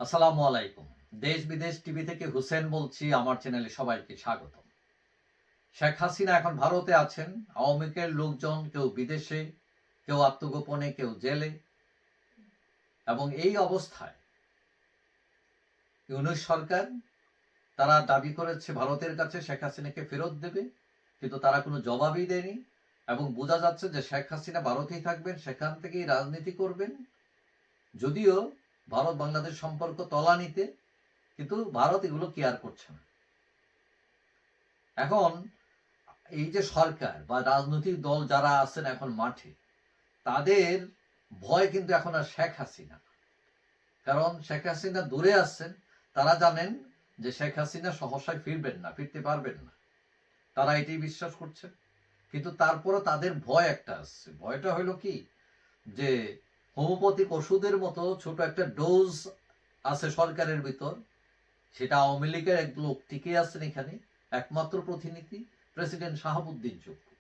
আসসালামু আলাইকুম। দেশ বিদেশ টিভি থেকে হুসেন বলছি। আমার চ্যানেলে সবাইকে স্বাগত। শেখ হাসিনা এখন ভারতে আছেন। আওয়ামী লীগের লোকজন কেউ বিদেশে, কেউ আত্মগোপনে, কেউ জেলে। এবং এই অবস্থায় ইউনূস সরকার তারা দাবি করেছে ভারতের কাছে শেখ হাসিনাকে ফেরত দেবে, কিন্তু তারা কোনো জবাবই দেয়নি। এবং বোঝা যাচ্ছে যে শেখ হাসিনা ভারতেই থাকবেন, সেখান থেকেই রাজনীতি করবেন। যদিও ভারত বাংলাদেশ সম্পর্ক তলানিতে, কিন্তু ভারত এগুলো কেয়ার করছে না। এখন এই যে সরকার বা রাজনৈতিক দল যারা আছেন এখন মাঠে, তাদের ভয় কিন্তু এখন আর শেখ হাসিনা। কারণ শেখ হাসিনা দূরে আছেন, তারা জানেন যে শেখ হাসিনা সহসায় ফিরবেন না, ফিরতে পারবেন না, তারা এটাই বিশ্বাস করছেন। কিন্তু তারপরে তাদের ভয় একটা আসছে। ভয়টা হলো কি, যে হোমিওপ্যাথিক ওষুধের মতো ছোট একটা ডোজ আছে সরকারের ভিতর, সেটা আওয়ামী লীগের এক লোক টিকে আছেন এখানে, একমাত্র প্রতিনিধি প্রেসিডেন্ট শাহাবুদ্দিন চুপ্পু।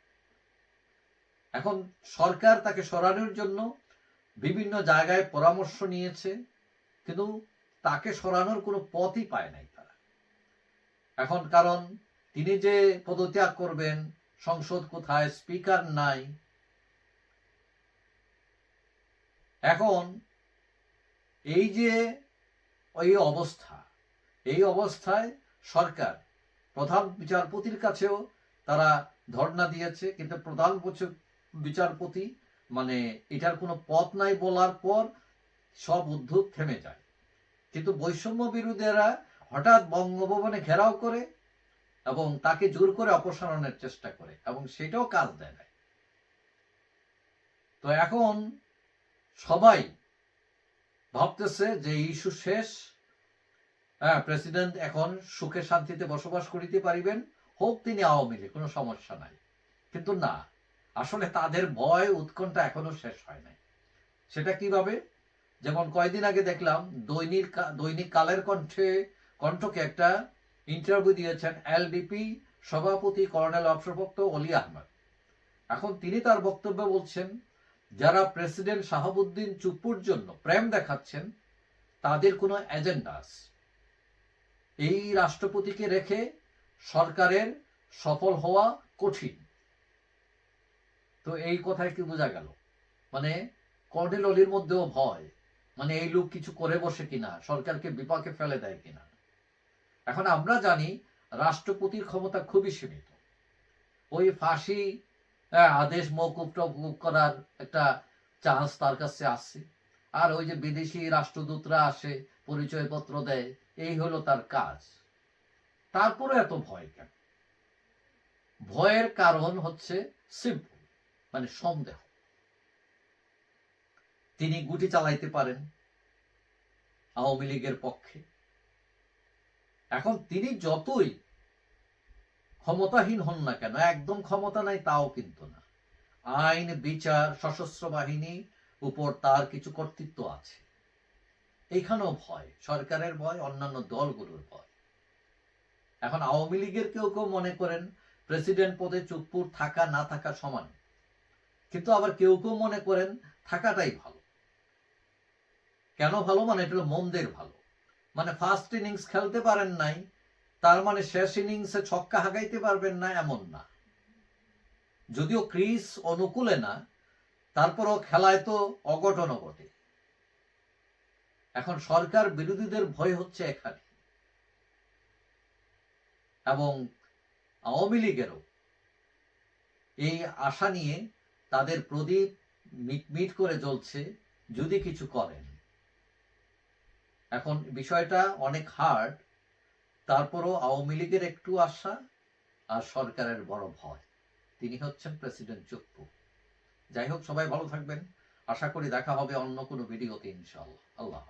এখন সরকার তাকে সরানোর জন্য বিভিন্ন জায়গায় পরামর্শ নিয়েছে, কিন্তু তাকে সরানোর কোনো পথই পায় নাই তারা। এখন কারণ তিনি যে পদত্যাগ করবেন, সংসদ কোথায়, স্পিকার নাই। এখন এই যে এই অবস্থা, এই অবস্থায় সরকার প্রধান বিচারপতির কাছেও তারা ধর্ণা দিয়েছে, কিন্তু প্রধান বিচারপতি মানে এটার কোনো পথ নাই বলার পর সব উদ্যোগ থেমে যায়। কিন্তু বৈষম্য বিরোধীরা হঠাৎ বঙ্গভবনে ঘেরাও করে এবং তাকে জোর করে অপসারণের চেষ্টা করে, এবং সেটাও কাজ দেয় না। তো এখন সবাই ভাবতেছে যে ইস্যু শেষ, প্রেসিডেন্ট এখন সুখে শান্তিতে বসবাস করিতে পারিবেন, হোক তিনি আওয়ামী লীগ, কোনো সমস্যা নাই। কিন্তু না, আসলে তাদের ভয় উৎকণ্ঠা এখনো শেষ হয় নাই। সেটা কিভাবে? যেমন কয়েকদিন আগে দেখলাম দৈনিক কালের কণ্ঠকে একটা ইন্টারভিউ দিয়েছেন এলডিপি সভাপতি কর্নেল অবসরপ্রাপ্ত অলি আহমদ। এখন তিনি তার বক্তব্যে বলছেন, যারা প্রেসিডেন্ট শাহাবুদ্দিন চুপ্পুর জন্য প্রেম দেখাচ্ছেন, তাদের কোনো এজেন্ডা আছে। এই রাষ্ট্রপতিকে রেখে সরকারের সফল হওয়া কঠিন। তো এই কথায় কি বোঝা গেল? মানে কর্নেল অলির মধ্যেও ভয়, মানে এই লোক কিছু করে বসে কিনা, সরকারকে বিপাকে ফেলে দেয় কিনা। এখন আমরা জানি রাষ্ট্রপতির ক্ষমতা খুবই সীমিত। ওই ফাঁসি আদেশ মওকুফ করার একটা চান্স তার কাছে আসছে, আর ওই যে বিদেশি রাষ্ট্রদূতরা আসে, পরিচয়পত্র দেয়, এই হলো তার কাজ। তারপরে এত ভয় কেন? ভয়ের কারণ হচ্ছে সিম্পল, মানে সন্দেহ। তিনি গুটি চালাইতে পারেন আওয়ামী লীগের পক্ষে। এখন তিনি যতই ক্ষমতাহীন হন না কেন, একদম ক্ষমতা নাই তাও কিন্তু না, আইন বিচার সশস্ত্র বাহিনী উপর তার কিছু কর্তৃত্ব আছে। এইখানেও ভয়, সরকারের ভয়, অন্যান্য দলগুলোর ভয়। এখন আওয়ামী লীগের কেউ কেউ মনে করেন প্রেসিডেন্ট পদে চুপ্পুর থাকা না থাকা সমান, কিন্তু আবার কেউ কেউ মনে করেন থাকাটাই ভালো। কেন ভালো? মানে এটা হলো মন্দের ভালো। মানে ফার্স্ট ইনিংস খেলতে পারেন নাই, তার মানে শেষ ইনিংসে ছক্কা হাঁকাইতে পারবেন না এমন না। যদিও ক্রিস অনুকূলে না, তারপরও খেলায় তো অঘটন ঘটে। এখন সরকার বিরোধীদের ভয় হচ্ছে এখানে, এবং আওয়ামী লীগেরও এই আশা নিয়ে তাদের প্রদীপ মিটমিট করে জ্বলছে, যদি কিছু করেন। এখন বিষয়টা অনেক হার্ড, তারপরও আওয়ামী লীগের একটু আশা আর সরকারের বড় ভয়। তিনি হচ্ছেন প্রেসিডেন্ট চুপ্পু। যাই হোক, সবাই ভালো থাকবেন। আশা করি দেখা হবে অন্য কোনো ভিডিওতে ইনশাআল্লাহ। আল্লাহ।